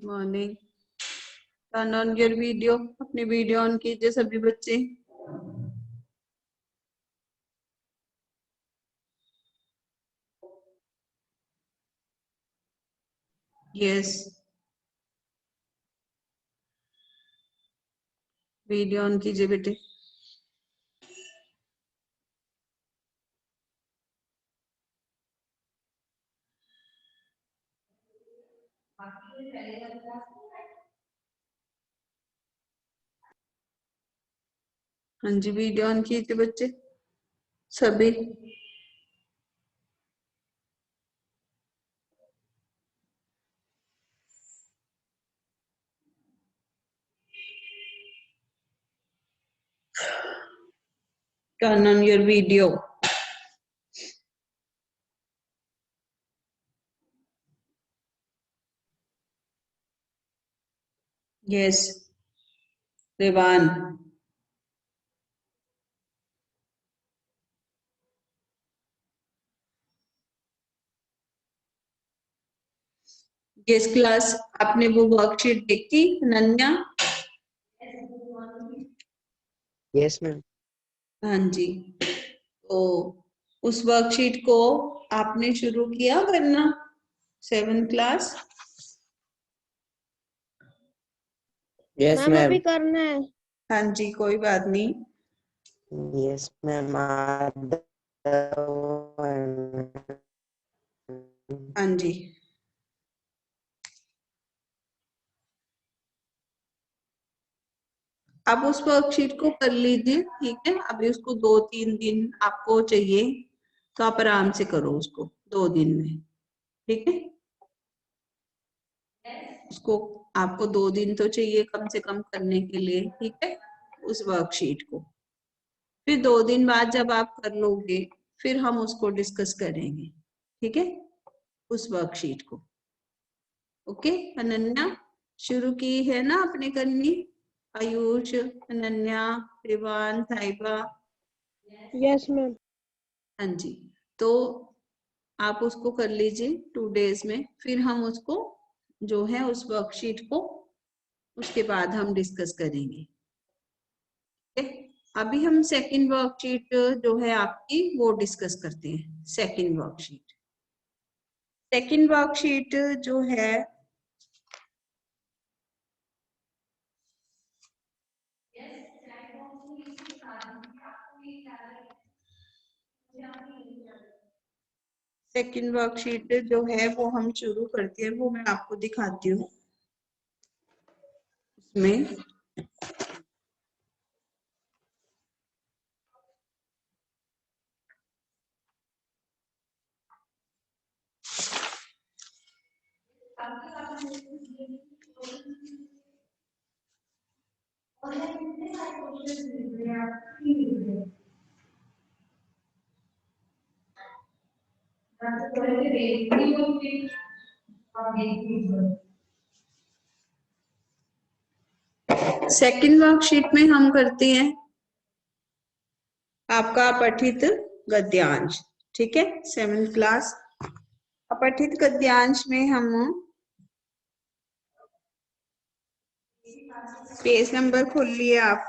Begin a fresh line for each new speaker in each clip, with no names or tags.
Morning. Turn on your video, अपनी video on कीजिए सभी बच्चे। यस, वीडियो ऑन कीजिए बेटे। हाँ जी, वीडियो ऑन कीजिए बच्चे सभी। Turn on your video. Yes, Rewan. Yes class, आपने वो वर्कशीट देखी अनन्या?
Yes ma'am.
हाँ जी, तो उस वर्कशीट को आपने शुरू किया करना 7th class?
Yes
ma'am
ma'am.
अभी करना है।
हाँ जी, कोई बात नहीं।
Yes ma'am.
हाँ जी, आप उस वर्कशीट को कर लीजिए, ठीक है। अभी उसको 2-3 दिन आपको चाहिए, तो आप आराम से करो उसको 2 दिन में, ठीक है। उसको आपको 2 दिन तो चाहिए कम से कम करने के लिए, ठीक है, उस वर्कशीट को। फिर 2 दिन बाद जब आप कर लोगे, फिर हम उसको डिस्कस करेंगे, ठीक है, उस वर्कशीट को। ओके अनन्या, शुरू की है ना आपने करनी? आयुष, अनन्या, रिवान, थाइबा।
Yes ma'am.
हाँ जी, तो आप उसको कर लीजिए 2 डेज में, फिर हम उसको जो है उस वर्कशीट को उसके बाद हम डिस्कस करेंगे। अभी हम सेकंड वर्कशीट जो है आपकी वो डिस्कस करते हैं। सेकंड वर्कशीट जो है जो है वो हम शुरू करते हैं, वो मैं आपको दिखाती हूँ। उसमें सेकंड वर्कशीट में हम करते हैं आपका पठित गद्यांश, ठीक है। 7th क्लास अपठित गद्यांश में हम पेज नंबर खोल लिए आप।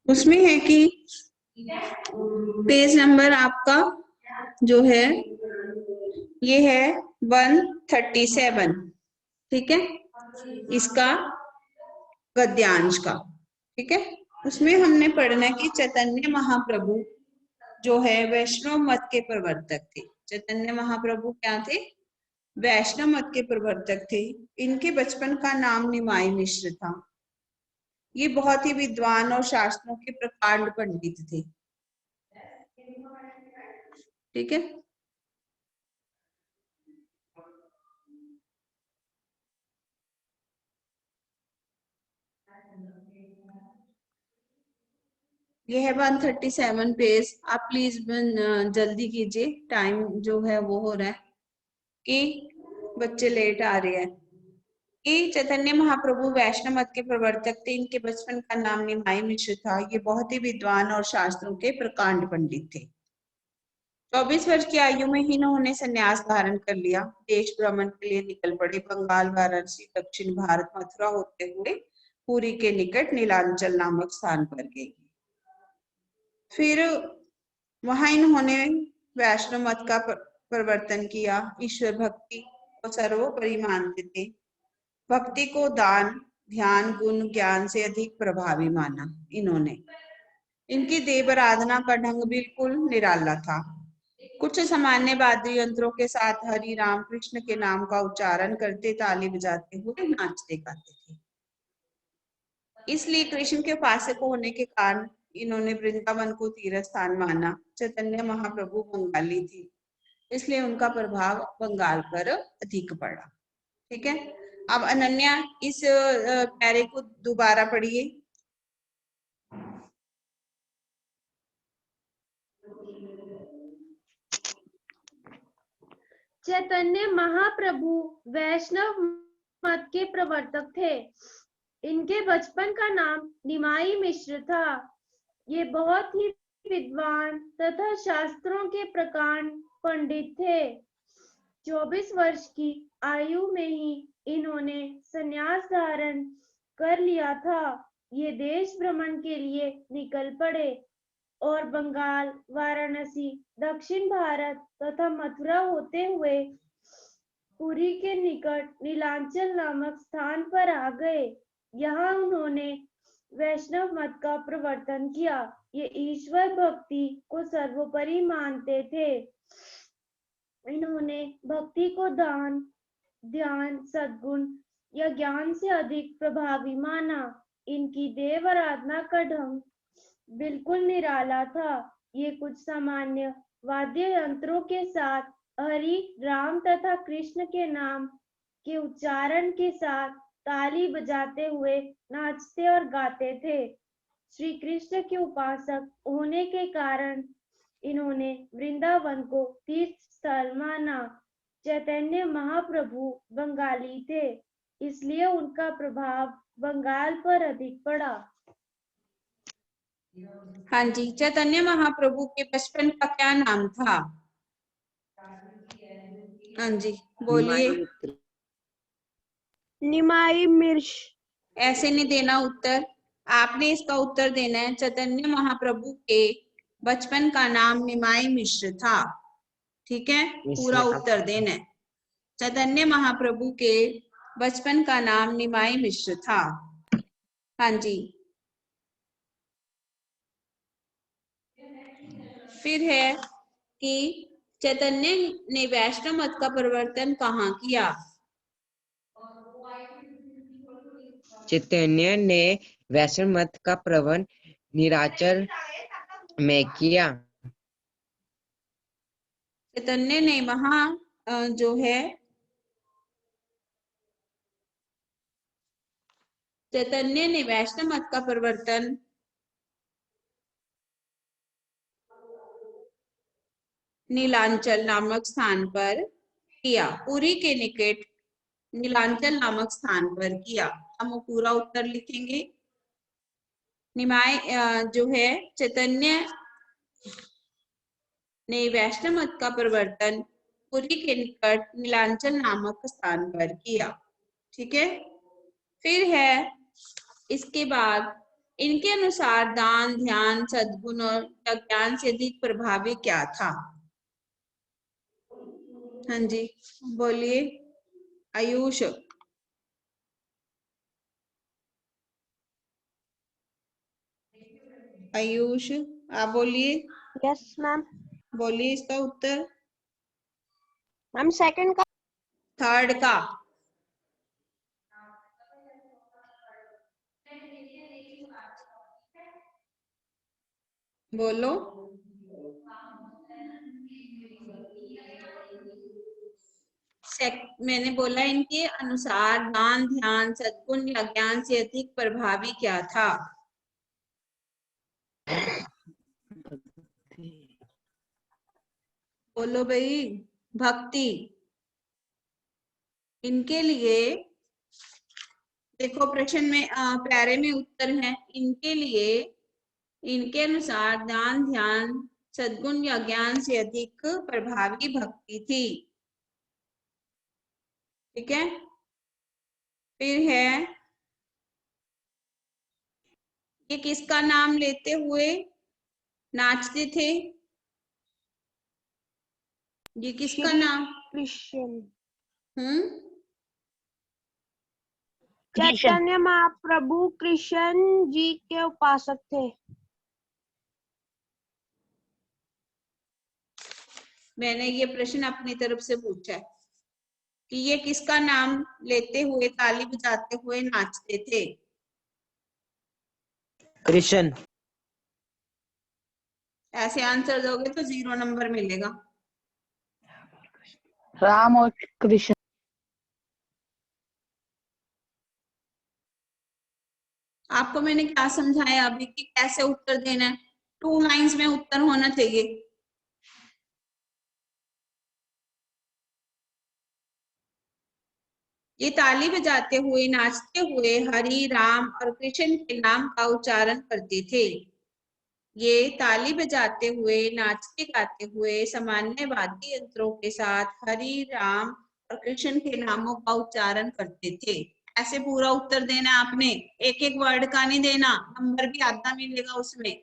उसमें है कि पेज नंबर आपका जो है ये है 137, ठीक है, इसका गद्यांश का, ठीक है। उसमें हमने पढ़ना कि चैतन्य महाप्रभु जो है वैष्णव मत के प्रवर्तक थे। चैतन्य महाप्रभु क्या थे? वैष्णव मत के प्रवर्तक थे। इनके बचपन का नाम निमाई मिश्र था। ये बहुत ही विद्वान और शास्त्रों के प्रकांड पंडित थे, ठीक है। ये है 137 पेज। आप प्लीज जल्दी कीजिए, टाइम जो है वो हो रहा है कि बच्चे लेट आ रहे हैं। कि चैतन्य महाप्रभु वैष्णव मत के प्रवर्तक थे। इनके बचपन का नाम निमाई मिश्र था। ये बहुत ही विद्वान और शास्त्रों के प्रकांड पंडित थे। 24 वर्ष की आयु में ही इन्होंने संन्यास धारण कर लिया। देश भ्रमण के लिए निकल पड़े। बंगाल, वाराणसी, दक्षिण भारत, मथुरा होते हुए पुरी के निकट नीलांचल नामक स्थान पर गए। फिर वहां इन्होंने वैष्णव मत का प्रवर्तन किया। ईश्वर भक्ति को सर्वोपरि मानते थे। भक्ति को दान, ध्यान, गुण, ज्ञान से अधिक प्रभावी माना इन्होंने। इनकी देव आराधना का ढंग बिल्कुल निराला था। कुछ सामान्य वाद्य यंत्रों के साथ हरि राम कृष्ण के नाम का उच्चारण करते, ताली बजाते हुए नाचते गाते थे। इसलिए कृष्ण के उपासक होने के कारण इन्होंने वृंदावन को तीर्थ स्थान माना। चैतन्य महाप्रभु बंगाली थी, इसलिए उनका प्रभाव बंगाल पर अधिक पड़ा। ठीक है, अब अनन्या इस प्यारे को दोबारा पढ़िए।
चैतन्य महाप्रभु वैष्णव मत के प्रवर्तक थे। इनके बचपन का नाम निमाई मिश्र था। ये बहुत ही विद्वान तथा शास्त्रों के प्रकांड पंडित थे। 24 वर्ष की आयु में ही इन्होंने संन्यास धारण कर लिया था। ये देश भ्रमण के लिए निकल पड़े और बंगाल, वाराणसी, दक्षिण भारत तथा मथुरा होते हुए पुरी के निकट नीलांचल नामक स्थान पर आ गए। यहाँ उन्होंने वैष्णव मत का प्रवर्तन किया। ये ईश्वर भक्ति को सर्वोपरि मानते थे। इन्होंने भक्ति को दान, ध्यान, सद्गुण या ज्ञान से अधिक प्रभावी माना। इनकी देव आराधना का ढंग बिल्कुल निराला था। ये कुछ सामान्य वाद्य यंत्रों के साथ हरि, राम तथा कृष्ण के नाम के उच्चारण के साथ ताली बजाते हुए नाचते और गाते थे। श्री कृष्ण के उपासक होने के कारण इन्होंने वृंदावन को तीर्थ स्थल माना। चैतन्य महाप्रभु बंगाली थे, इसलिए उनका प्रभाव बंगाल पर अधिक पड़ा।
हाँ जी, चैतन्य महाप्रभु के बचपन का क्या नाम था? हाँ जी बोलिए।
निमाई मिश्र।
ऐसे नहीं देना उत्तर, आपने इसका उत्तर देना है। चैतन्य महाप्रभु के बचपन का नाम निमाई मिश्र था। ठीक है, पूरा उत्तर देना है। चैतन्य महाप्रभु के बचपन का नाम निमाई मिश्र था। हाँ जी, फिर है कि चैतन्य ने वैष्णव मत का प्रवर्तन कहाँ किया?
चैतन्य ने वैष्णव मत का प्रवर्तन नीलांचल में किया।
चैतन्य ने वहां जो है चैतन्य ने वैष्णव मत का प्रवर्तन नीलांचल नामक स्थान पर किया। पुरी के निकट नीलांचल नामक स्थान पर किया। हम वो पूरा उत्तर लिखेंगे। निमाय जो है चैतन्य ने वैष्णव मत का प्रवर्तन पुरी के निकट नीलांचल नामक स्थान पर किया। ठीक है, फिर है इसके बाद इनके अनुसार दान, ध्यान, सद्गुण और ज्ञान से अधिक प्रभावी क्या था? हाँ जी बोलिए आयुष। आयुष आप बोलिए।
Yes ma'am.
बोलिए इसका उत्तर।
मैम सेकंड का।
थर्ड का। बोलो। मैंने बोला इनके अनुसार दान, ध्यान, सद्गुण या ज्ञान से अधिक प्रभावी क्या था? बोलो भाई। भक्ति। इनके लिए देखो प्रश्न में प्यारे में उत्तर है। इनके लिए, इनके अनुसार दान ध्यान सद्गुण या ज्ञान से अधिक प्रभावी भक्ति थी। ठीक है। फिर है, ये किसका नाम लेते हुए नाचते थे? ये किसका
श्री
नाम?
कृष्ण।
हम्म।
चैतन्य महाप्रभु कृष्ण जी के उपासक थे।
मैंने ये प्रश्न अपनी तरफ से पूछा है कि ये किसका नाम लेते हुए ताली बजाते हुए नाचते थे?
कृष्ण।
ऐसे आंसर दोगे तो 0 नंबर मिलेगा।
राम और कृष्ण।
आपको मैंने क्या समझाया अभी कि कैसे उत्तर देना है? 2 लाइंस में उत्तर होना चाहिए। ये ताली बजाते हुए नाचते हुए हरि राम और कृष्ण के नाम का उच्चारण करते थे। ये ताली बजाते हुए नाचते गाते हुए सामान्य वाद्य यंत्रों के साथ हरि राम और कृष्ण के नामों का उच्चारण करते थे। ऐसे पूरा उत्तर देना आपने, एक एक वर्ड का नहीं देना, नंबर भी आधा मिलेगा उसमें।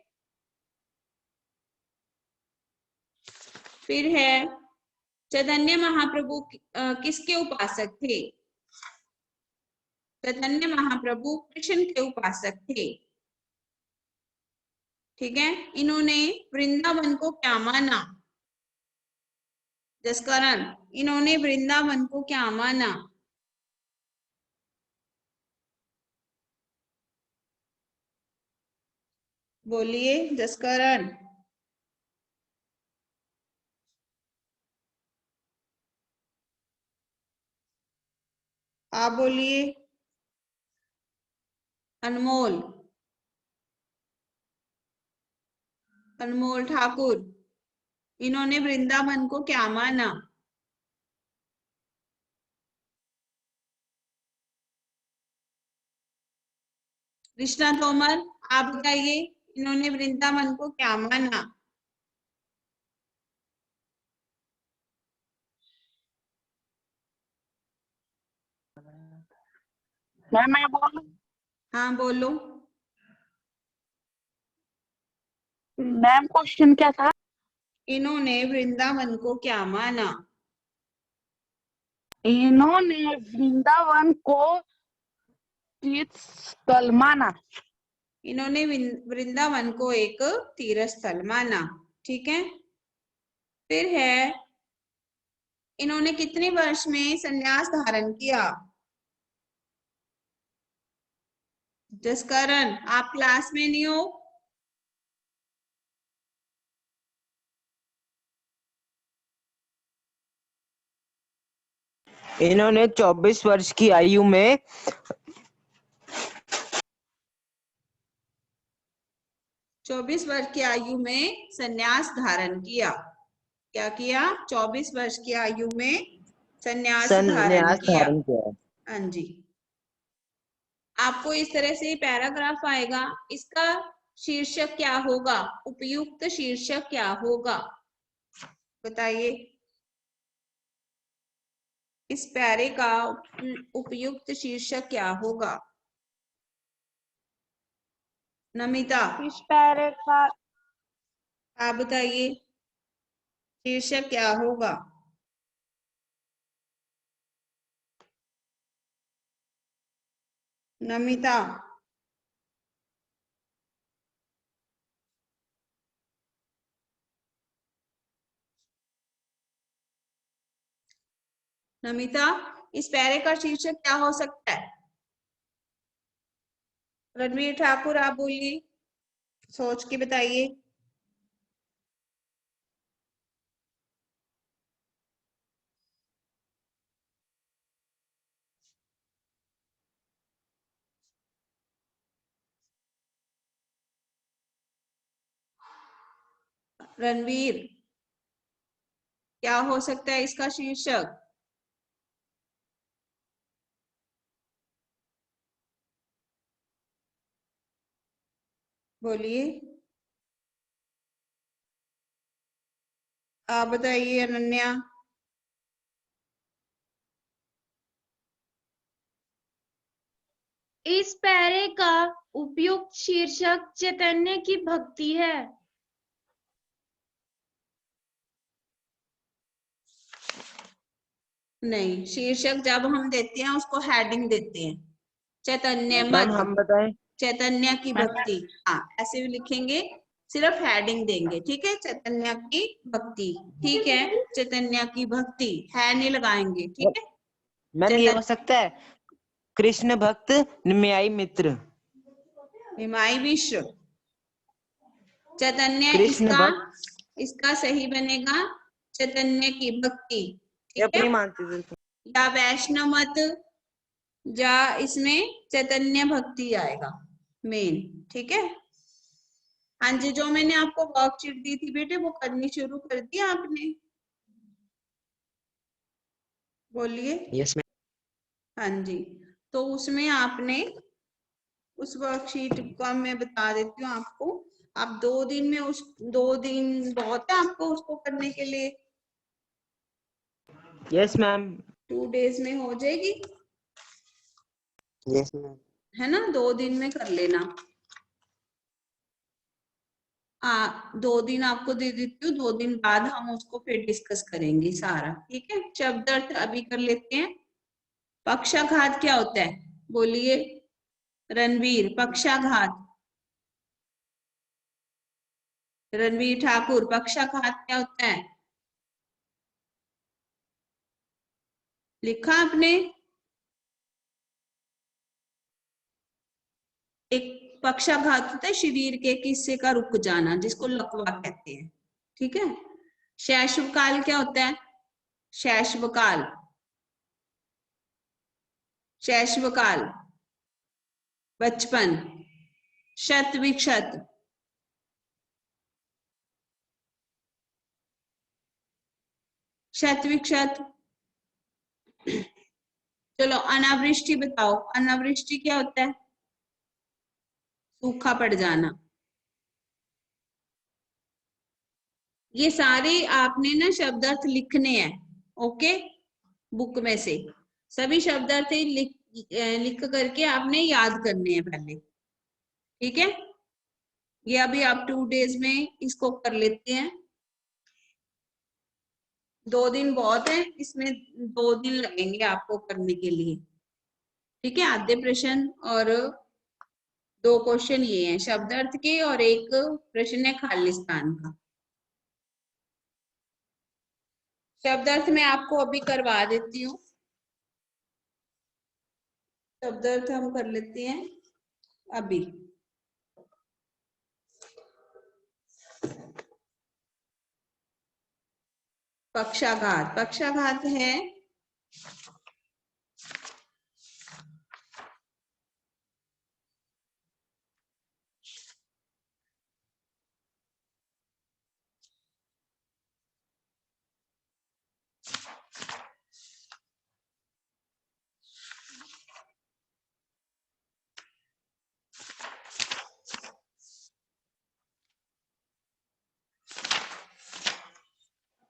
फिर है, चैतन्य महाप्रभु किसके उपासक थे? चैतन्य महाप्रभु कृष्ण के उपासक थे। ठीक है। इन्होंने वृंदावन को क्या माना? जसकरण, इन्होंने वृंदावन को क्या माना? बोलिए जसकरण। आप बोलिए। अनमोल, अनमोल ठाकुर, इन्होंने वृंदावन को क्या माना? कृष्णा तोमर, आप बताइए, इन्होंने वृंदावन को क्या माना?
मैं बोलूं?
हाँ बोलो।
मैम क्वेश्चन क्या था?
इन्होंने वृंदावन को क्या माना?
इन्होंने वृंदावन को तीर्थ स्थल माना।
इन्होंने वृंदावन को एक तीर्थ स्थल माना। ठीक है। फिर है, इन्होंने कितने वर्ष में संन्यास धारण किया? जसकरण, आप क्लास में नहीं हो?
इन्होंने 24 वर्ष की आयु में
24 वर्ष की आयु में संन्यास धारण किया। क्या किया? 24 वर्ष की आयु में संन्यास धारण
संन्यास
किया।
धारण किया।
हाँ जी। आपको इस तरह से पैराग्राफ आएगा, इसका शीर्षक क्या होगा? उपयुक्त शीर्षक क्या होगा? बताइए। इस पैरे का उपयुक्त शीर्षक क्या होगा? नमिता,
इस पैरे का
आप बताइए, शीर्षक क्या होगा? नमिता, नमिता, इस पैरे का शीर्षक क्या हो सकता है? रणवीर ठाकुर, आप बोलिए, सोच के बताइए। रणवीर, क्या हो सकता है इसका शीर्षक? बोलिए, आप बताइए अनन्या।
इस पैरे का उपयुक्त शीर्षक चैतन्य की भक्ति है।
नहीं, शीर्षक जब हम देते हैं उसको हेडिंग देते हैं। चैतन्य
मैम
मत,
हम बताएं।
चैतन्य की भक्ति, हाँ ऐसे भी लिखेंगे, सिर्फ हेडिंग देंगे, ठीक है। चैतन्य की भक्ति, ठीक है, चैतन्य की भक्ति है नहीं लगाएंगे, ठीक है।
मैम ये हो सकता है कृष्ण भक्त न्यायी मित्र।
निमाई मिश्र, चैतन्य,
कृष्ण
इसका
भक्त
इसका सही बनेगा चैतन्य की भक्ति,
ये
ठीक है।
अपनी मानती थी।
या वैष्णव मत, या इसमें चैतन्य भक्ति आएगा मेन, ठीक है। हाँ जी, जो मैंने आपको वर्कशीट दी थी बेटे वो करनी शुरू कर दी आपने? बोलिए।
Yes ma'am.
हाँ जी, तो उसमें आपने उस वर्कशीट का मैं बता देती हूँ आपको। आप 2 दिन में उस 2 दिन बहुत है आपको उसको करने के लिए?
Yes ma'am.
2 डेज में हो जाएगी,
यस मैम।
है ना? 2 दिन में कर लेना। 2 दिन आपको दे देती हूँ, 2 दिन बाद हम उसको फिर डिस्कस करेंगे सारा, ठीक है। शब्द अर्थ अभी कर लेते हैं। पक्षाघात क्या होता है? बोलिए रणवीर, पक्षाघात। रणवीर ठाकुर, पक्षाघात क्या होता है? लिखा आपने? एक पक्षाघात होता है शरीर के एक हिस्से का रुक जाना, जिसको लकवा कहते हैं, ठीक है। शैशवकाल क्या होता है? शैशवकाल, शैशवकाल बचपन। शत विक्षत, शत विक्षत। चलो अनावृष्टि बताओ, अनावृष्टि क्या होता है? सूखा पड़ जाना। ये सारे आपने ना शब्द अर्थ लिखने हैं, ओके, बुक में से सभी शब्द अर्थ लिख करके आपने याद करने हैं पहले, ठीक है। ये अभी आप 2 डेज में इसको कर लेते हैं। 2 दिन बहुत है, इसमें 2 दिन लगेंगे आपको करने के लिए, ठीक है। आधे प्रश्न और 2 क्वेश्चन ये हैं शब्द अर्थ के, और एक प्रश्न है खालिस्तान का। शब्द अर्थ मैं आपको अभी करवा देती हूँ। शब्द अर्थ हम कर लेते हैं अभी। पक्षाघात, पक्षाघात है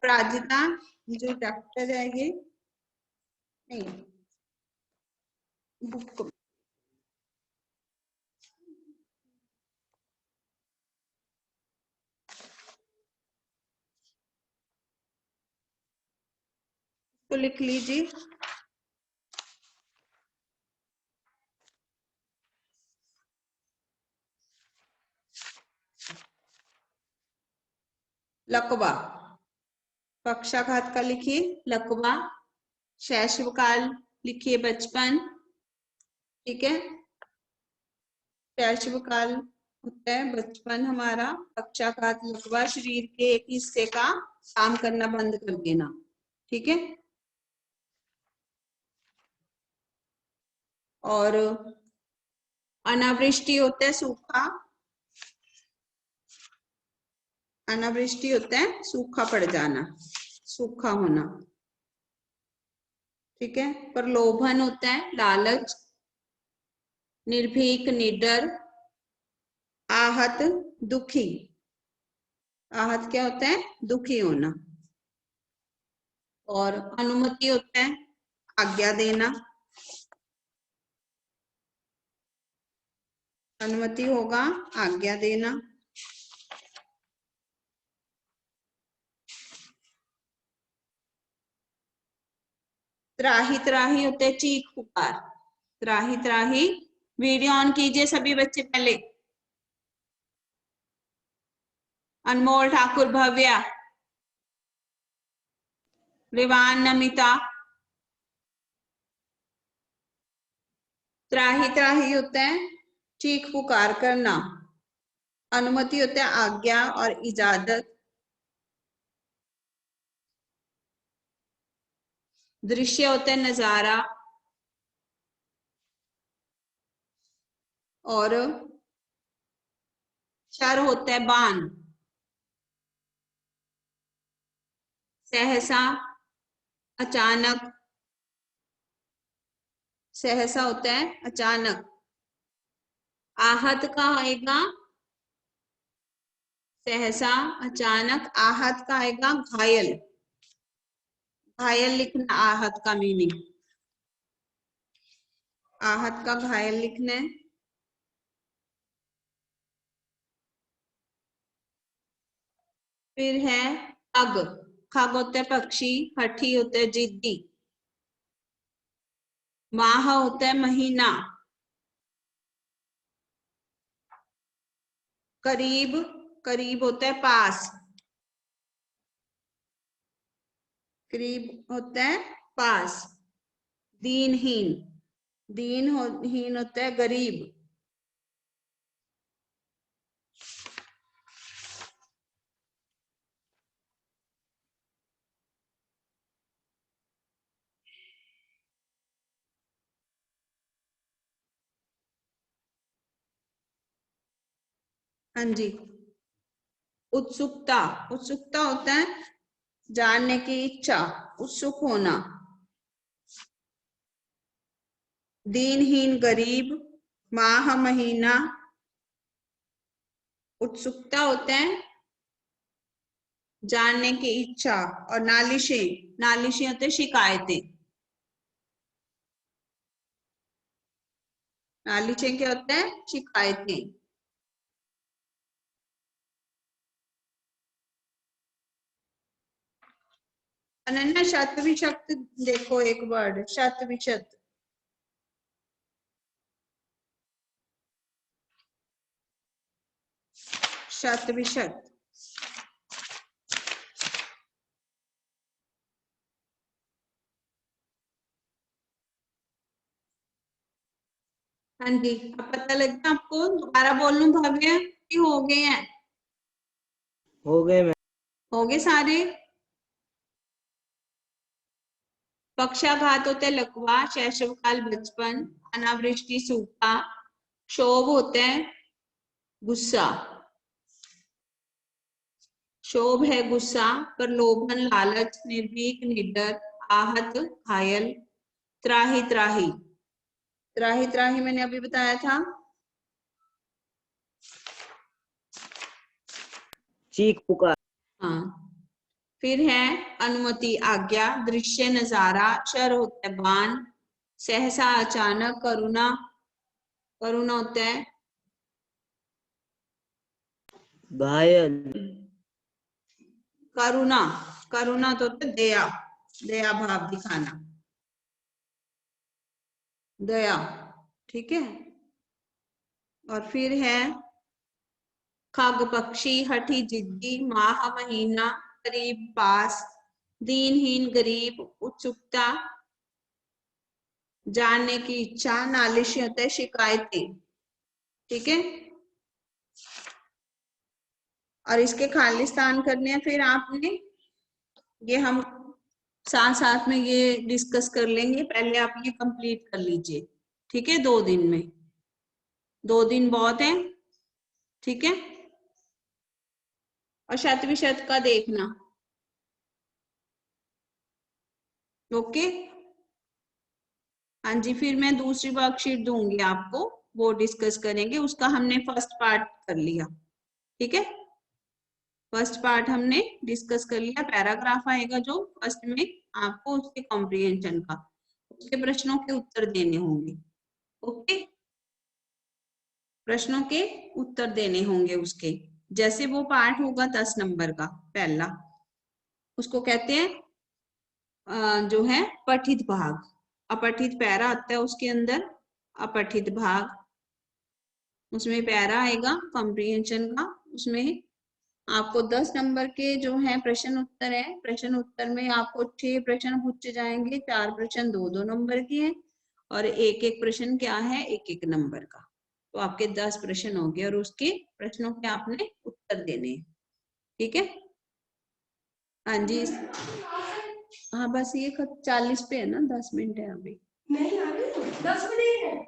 अपराजिता, जो डॉक्टर है ये, नहीं बुक, तो लिख लीजिए। लकवा, पक्षाघात का लिखिए लकवा। शैशवकाल लिखिए बचपन, ठीक है। शैशवकाल होता है बचपन हमारा। पक्षाघात लकवा, शरीर के एक हिस्से का काम करना बंद कर देना, ठीक है। और अनावृष्टि होता है सूखा, अनावृष्टि होता है सूखा पड़ जाना, सूखा होना, ठीक है। प्रलोभन होता है लालच, निर्भीक निडर, आहत दुखी। आहत क्या होता है? दुखी होना। और अनुमति होता है आज्ञा देना, अनुमति होगा आज्ञा देना। त्राही त्राही होते हैं चीख पुकार, त्राही त्राही। वीडियो ऑन कीजिए सभी बच्चे पहले। अनमोल ठाकुर, भव्या, रिवान, नमिता। त्राही त्राही होता है चीख पुकार करना, अनुमति होता है आज्ञा और इजाजत, दृश्य होता है नजारा, और शर होता है बाण। सहसा अचानक, सहसा होता है अचानक। आहत का आएगा सहसा अचानक, आहत का आएगा घायल। घायल लिखना आहत का मीनिंग, आहत का घायल लिखना है। फिर है खग, खग होते हैं पक्षी, हठी होते हैं जिद्दी, माह होता है महीना, करीब, करीब होता है पास, करीब होता है पास। दीनहीन, हीन होता है गरीब। हाँ जी। उत्सुकता, उत्सुकता होता है जानने की इच्छा, उत्सुक होना। दीनहीन गरीब, माह महीना। उत्सुकता होता है जानने की इच्छा, और नालिशें, नालिशें होते हैं शिकायतें। नालिशें क्या होता है? शिकायतें। अनन्या शत विशत देखो एक वर्ड, शत विशत। शत विशत, हाँ जी। अब पता लग गया आपको? दोबारा बोल लूं भव्य कि हो गए हैं?
हो गए मैम।
हो गए सारे? पक्षाघात होता है लकवा, शैशवकाल बचपन, अनावृष्टि सूखा, क्षोभ होता है गुस्सा, क्षोभ है गुस्सा, प्रलोभन लालच, निर्भीक निडर, आहत घायल, त्राही त्राही। त्राही त्राही मैंने अभी बताया था,
चीख पुकार।
हाँ। फिर है अनुमति आज्ञा, दृश्य नजारा, शर होता है बाण, सहसा अचानक, करुणा, करुणा होता है
घायल।
करुणा, करुणा तो होता है दया, दया भाव दिखाना, दया, ठीक है। और फिर है खग पक्षी, हठी जिद्दी, माह महीना, करीब पास, दीनहीन गरीब, उत्सुकता, जानने की इच्छा, नालिश होता है शिकायतें, ठीक है। और इसके खालिस्तान करने हैं फिर आपने, ये हम साथ साथ में ये डिस्कस कर लेंगे, पहले आप ये कंप्लीट कर लीजिए, ठीक है। 2 दिन में, 2 दिन बहुत है, ठीक है। और शत विशत का देखना, ओके। हाँ जी, फिर मैं दूसरी वर्कशीट दूंगी आपको, वो डिस्कस करेंगे। उसका हमने फर्स्ट पार्ट कर लिया, ठीक है। फर्स्ट पार्ट हमने डिस्कस कर लिया। पैराग्राफ आएगा जो फर्स्ट में, आपको उसके कॉम्प्रिहेंशन का, उसके प्रश्नों के उत्तर देने होंगे। ओके, प्रश्नों के उत्तर देने होंगे उसके। जैसे वो पार्ट होगा 10 नंबर का पहला, उसको कहते हैं जो है पठित भाग। अपठित पैरा आता है उसके अंदर, अपठित भाग, उसमें पैरा आएगा कॉम्प्रिहेंशन का। उसमें आपको 10 नंबर के जो है प्रश्न उत्तर है। प्रश्न उत्तर में आपको 6 प्रश्न पूछे जाएंगे, 4 प्रश्न 2-2 नंबर के हैं और एक एक प्रश्न क्या है, 1-1 नंबर का। तो आपके 10 प्रश्न हो गए और उसके प्रश्नों के आपने उत्तर देने हैं, ठीक है। हाँ जी, हाँ बस ये 40 पे है ना, 10 मिनट है अभी। नहीं अभी 10 मिनट है।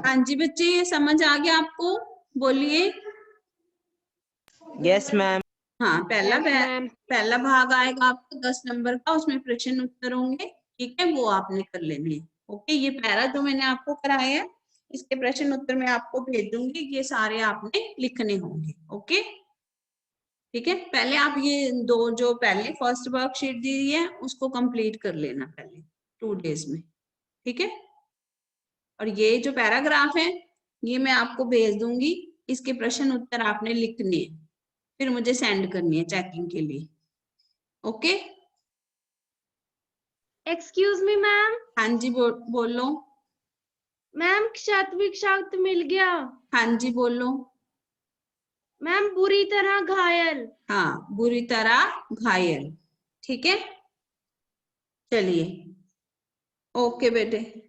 हाँ जी बच्चे, ये समझ आ गया आपको? बोलिए।
Yes ma'am.
हाँ,
Yes, ma'am.
पहला भाग आएगा आपको 10 नंबर का, उसमें प्रश्न उत्तर होंगे, ठीक है, वो आपने कर लेने हैं। ओके, ये पैरा जो मैंने आपको कराया है, इसके प्रश्न उत्तर मैं आपको भेज दूंगी, ये सारे आपने लिखने होंगे। ओके, ठीक है। पहले आप ये दो जो पहले फर्स्ट वर्कशीट दी है उसको कंप्लीट कर लेना पहले 2 डेज में, ठीक है। और ये जो पैराग्राफ है ये मैं आपको भेज दूंगी, इसके प्रश्न उत्तर आपने लिखने हैं, फिर मुझे सेंड करनी है चेकिंग के लिए। Okay,
excuse me ma'am.
हाँ जी बोलो।
मैम क्षात्विक शब्द मिल गया।
हाँ जी बोलो।
मैम बुरी तरह घायल।
हाँ, बुरी तरह घायल, ठीक है। चलिए, ओके बेटे।